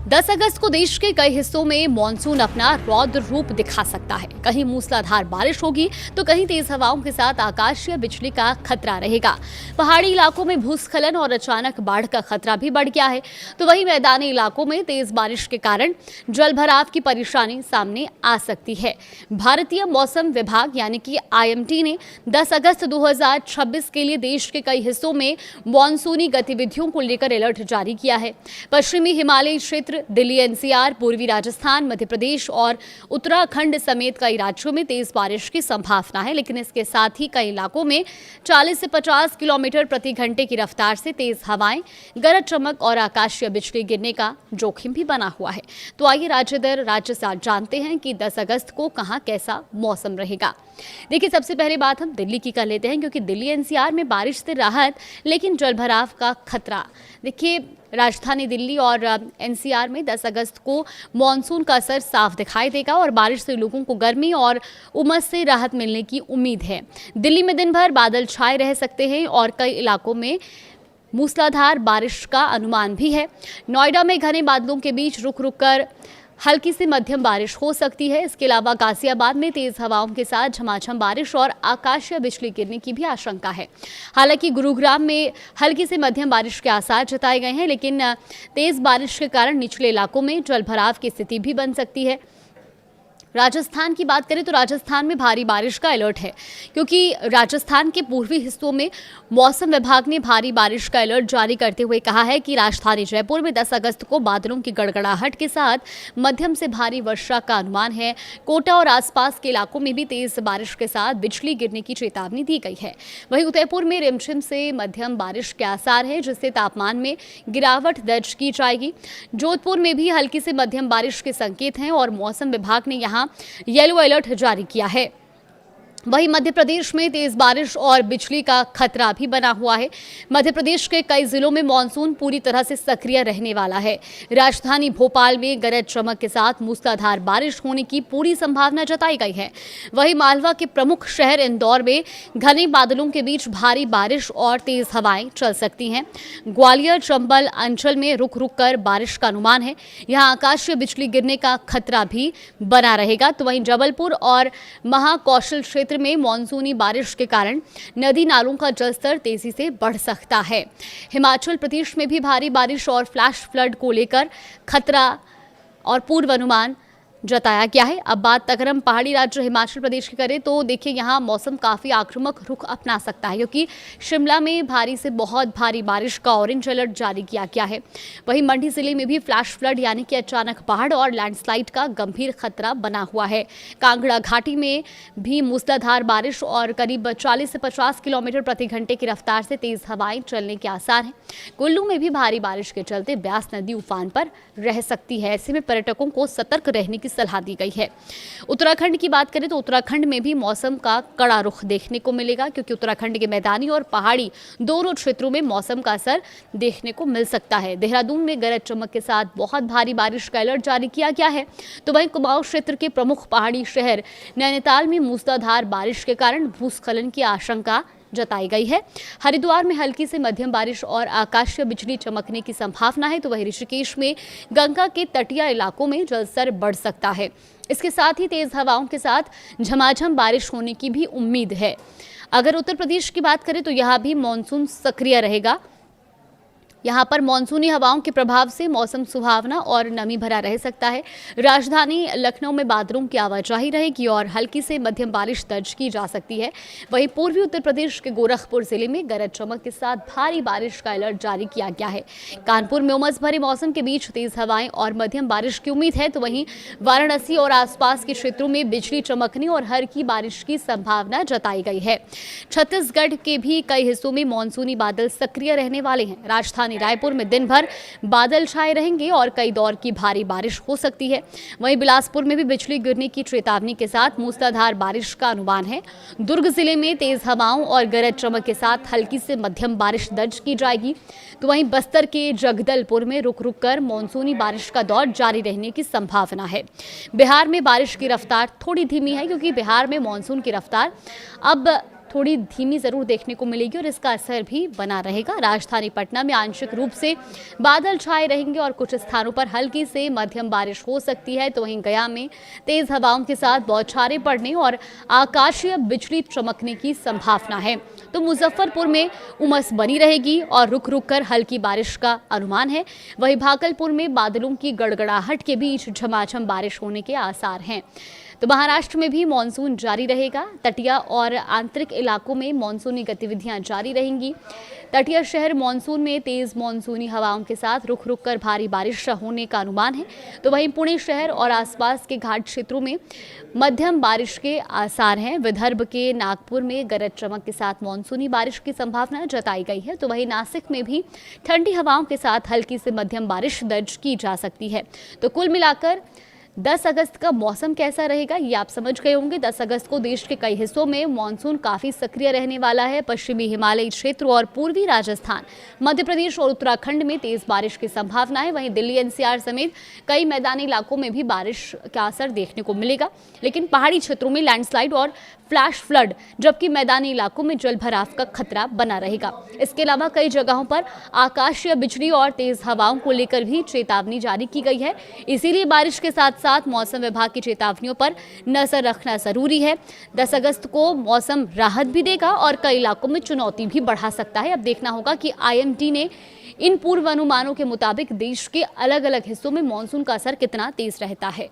10 अगस्त को देश के कई हिस्सों में मॉनसून अपना रौद्र रूप दिखा सकता है। कहीं मूसलाधार बारिश होगी तो कहीं तेज हवाओं के साथ आकाश या बिजली का खतरा रहेगा। पहाड़ी इलाकों में भूस्खलन और अचानक बाढ़ का खतरा भी बढ़ गया है, तो वहीं मैदानी इलाकों में तेज बारिश के कारण जलभराव की परेशानी सामने आ सकती है। भारतीय मौसम विभाग यानी कि IMD ने 10 अगस्त 2026 के लिए देश के कई हिस्सों में मॉनसूनी गतिविधियों को लेकर अलर्ट जारी किया है। पश्चिमी हिमालयी क्षेत्र, दिल्ली NCR, पूर्वी राजस्थान, मध्य प्रदेश और उत्तराखंड समेत कई राज्यों में तेज बारिश की संभावना है, लेकिन इसके साथ ही कई इलाकों में 40 से 50 किलोमीटर प्रति घंटे की रफ्तार से तेज हवाएं, गरज चमक और आकाशीय बिजली गिरने का जोखिम भी बना हुआ है। तो आइए राज्य दर राज्य से जानते हैं कि 10 अगस्त को कहां कैसा मौसम रहेगा। देखिए, सबसे पहले बात हम दिल्ली की कर लेते हैं, क्योंकि दिल्ली NCR में बारिश से राहत लेकिन जलभराव का खतरा। देखिए, राजधानी दिल्ली और NCR में 10 अगस्त को मॉनसून का असर साफ दिखाई देगा और बारिश से लोगों को गर्मी और उमस से राहत मिलने की उम्मीद है। दिल्ली में दिन भर बादल छाए रह सकते हैं और कई इलाकों में मूसलाधार बारिश का अनुमान भी है। नोएडा में घने बादलों के बीच रुक रुक कर हल्की से मध्यम बारिश हो सकती है। इसके अलावा गाजियाबाद में तेज हवाओं के साथ झमाझम बारिश और आकाशीय बिजली गिरने की भी आशंका है। हालांकि गुरुग्राम में हल्की से मध्यम बारिश के आसार जताए गए हैं, लेकिन तेज बारिश के कारण निचले इलाकों में जलभराव की स्थिति भी बन सकती है। राजस्थान की बात करें तो राजस्थान में भारी बारिश का अलर्ट है, क्योंकि राजस्थान के पूर्वी हिस्सों में मौसम विभाग ने भारी बारिश का अलर्ट जारी करते हुए कहा है कि राजधानी जयपुर में 10 अगस्त को बादलों की गड़गड़ाहट के साथ मध्यम से भारी वर्षा का अनुमान है। कोटा और आसपास के इलाकों में भी तेज बारिश के साथ बिजली गिरने की चेतावनी दी गई है। वहीं उदयपुर में रिमझिम से मध्यम बारिश के आसार है, जिससे तापमान में गिरावट दर्ज की जाएगी। जोधपुर में भी हल्की से मध्यम बारिश के संकेत हैं और मौसम विभाग ने यहाँ येलो अलर्ट जारी किया है। वहीं मध्य प्रदेश में तेज बारिश और बिजली का खतरा भी बना हुआ है। मध्य प्रदेश के कई जिलों में मॉनसून पूरी तरह से सक्रिय रहने वाला है। राजधानी भोपाल में गरज चमक के साथ मूसलाधार बारिश होने की पूरी संभावना जताई गई है। वहीं मालवा के प्रमुख शहर इंदौर में घने बादलों के बीच भारी बारिश और तेज हवाएं चल सकती हैं। ग्वालियर, चंबल अंचल में रुक रुक कर बारिश का अनुमान है। यहाँ आकाशीय बिजली गिरने का खतरा भी बना रहेगा। तो वहीं जबलपुर और महाकौशल क्षेत्र में मॉनसूनी बारिश के कारण नदी नालों का जलस्तर तेजी से बढ़ सकता है। हिमाचल प्रदेश में भी भारी बारिश और फ्लैश फ्लड को लेकर खतरा और पूर्वानुमान जताया गया है। अब बात अगर हम पहाड़ी राज्य हिमाचल प्रदेश की करें तो देखिए, यहाँ मौसम काफ़ी आक्रामक रुख अपना सकता है, क्योंकि शिमला में भारी से बहुत भारी बारिश का ऑरेंज अलर्ट जारी किया गया है। वहीं मंडी जिले में भी फ्लैश फ्लड यानी कि अचानक बाढ़ और लैंडस्लाइड का गंभीर खतरा बना हुआ है। कांगड़ा घाटी में भी मूसलाधार बारिश और करीब 40 से 50 किलोमीटर प्रति घंटे की रफ्तार से तेज हवाएं चलने के आसार हैं। कुल्लू में भी भारी बारिश के चलते ब्यास नदी उफान पर रह सकती है। ऐसे में पर्यटकों को सतर्क रहने की सलाह दी गई है। उत्तराखंड की बात करें तो उत्तराखंड में भी मौसम का कड़ा रुख देखने को मिलेगा, क्योंकि उत्तराखंड के मैदानी और पहाड़ी दोनों क्षेत्रों में मौसम का असर देखने को मिल सकता है। देहरादून में गरज चमक के साथ बहुत भारी बारिश का अलर्ट जारी किया गया है। तो वहीं कुमाऊं क्षेत्र के प्रमुख पहाड़ी शहर नैनीताल में मूसलाधार बारिश के कारण भूस्खलन की आशंका जताई गई है। हरिद्वार में हल्की से मध्यम बारिश और आकाशीय बिजली चमकने की संभावना है। तो वहीं ऋषिकेश में गंगा के तटीय इलाकों में जलस्तर बढ़ सकता है। इसके साथ ही तेज हवाओं के साथ झमाझम बारिश होने की भी उम्मीद है। अगर उत्तर प्रदेश की बात करें तो यहाँ भी मॉनसून सक्रिय रहेगा। यहाँ पर मॉनसूनी हवाओं के प्रभाव से मौसम सुहावना और नमी भरा रह सकता है। राजधानी लखनऊ में बादलों की आवाजाही रहेगी और हल्की से मध्यम बारिश दर्ज की जा सकती है। वहीं पूर्वी उत्तर प्रदेश के गोरखपुर जिले में गरज चमक के साथ भारी बारिश का अलर्ट जारी किया गया है। कानपुर में उमस भरे मौसम के बीच तेज हवाएं और मध्यम बारिश की उम्मीद है। तो वहीं वाराणसी और आसपास के क्षेत्रों में बिजली चमकने और हल्की बारिश की संभावना जताई गई है। छत्तीसगढ़ के भी कई हिस्सों में मॉनसूनी बादल सक्रिय रहने वाले हैं। राजधानी रायपुर में दिन भर बादल छाए रहेंगे और कई दौर की भारी बारिश हो सकती है। वहीं बिलासपुर में भी बिजली गिरने की चेतावनी के साथ मूसलाधार बारिश का अनुमान है। दुर्ग जिले में तेज हवाओं और गरज चमक के साथ हल्की से मध्यम बारिश दर्ज की जाएगी। तो वहीं बस्तर के जगदलपुर में रुक रुक कर मानसूनी बारिश का दौर जारी रहने की संभावना है। बिहार में बारिश की रफ्तार थोड़ी धीमी है, क्योंकि बिहार में मानसून की रफ्तार अब थोड़ी धीमी जरूर देखने को मिलेगी और इसका असर भी बना रहेगा। राजधानी पटना में आंशिक रूप से बादल छाए रहेंगे और कुछ स्थानों पर हल्की से मध्यम बारिश हो सकती है, तो वहीं गया में तेज हवाओं के साथ बौछारें पड़ने और आकाशीय बिजली चमकने की संभावना है। तो मुजफ्फरपुर में उमस बनी रहेगी और रुक रुक कर हल्की बारिश का अनुमान है। वहीं भागलपुर में बादलों की गड़गड़ाहट के बीच झमाझम बारिश होने के आसार हैं। तो महाराष्ट्र में भी मानसून जारी रहेगा। तटीय और आंतरिक इलाकों में मानसूनी गतिविधियां जारी रहेंगी। तटीय शहर मानसून में तेज मानसूनी हवाओं के साथ रुक रुक कर भारी बारिश होने का अनुमान है। तो वहीं पुणे शहर और आसपास के घाट क्षेत्रों में मध्यम बारिश के आसार हैं। विदर्भ के नागपुर में गरज चमक के साथ मानसूनी बारिश की संभावना जताई गई है। तो वहीं नासिक में भी ठंडी हवाओं के साथ हल्की से मध्यम बारिश दर्ज की जा सकती है। तो कुल मिलाकर 10 अगस्त का मौसम कैसा रहेगा ये आप समझ गए होंगे। 10 अगस्त को देश के कई हिस्सों में मानसून काफी सक्रिय रहने वाला है। पश्चिमी हिमालयी क्षेत्र और पूर्वी राजस्थान, मध्य प्रदेश और उत्तराखंड में तेज बारिश की संभावना है। वहीं दिल्ली एनसीआर समेत कई मैदानी इलाकों में भी बारिश का असर देखने को मिलेगा, लेकिन पहाड़ी क्षेत्रों में लैंडस्लाइड और फ्लैश फ्लड, जबकि मैदानी इलाकों में जल भराव का खतरा बना रहेगा। इसके अलावा कई जगहों पर आकाशीय बिजली और तेज हवाओं को लेकर भी चेतावनी जारी की गई है। इसीलिए बारिश के साथ साथ मौसम विभाग की चेतावनियों पर नजर रखना जरूरी है। 10 अगस्त को मौसम राहत भी देगा और कई इलाकों में चुनौती भी बढ़ा सकता है। अब देखना होगा कि IMD ने इन पूर्वानुमानों के मुताबिक देश के अलग अलग हिस्सों में मानसून का असर कितना तेज रहता है।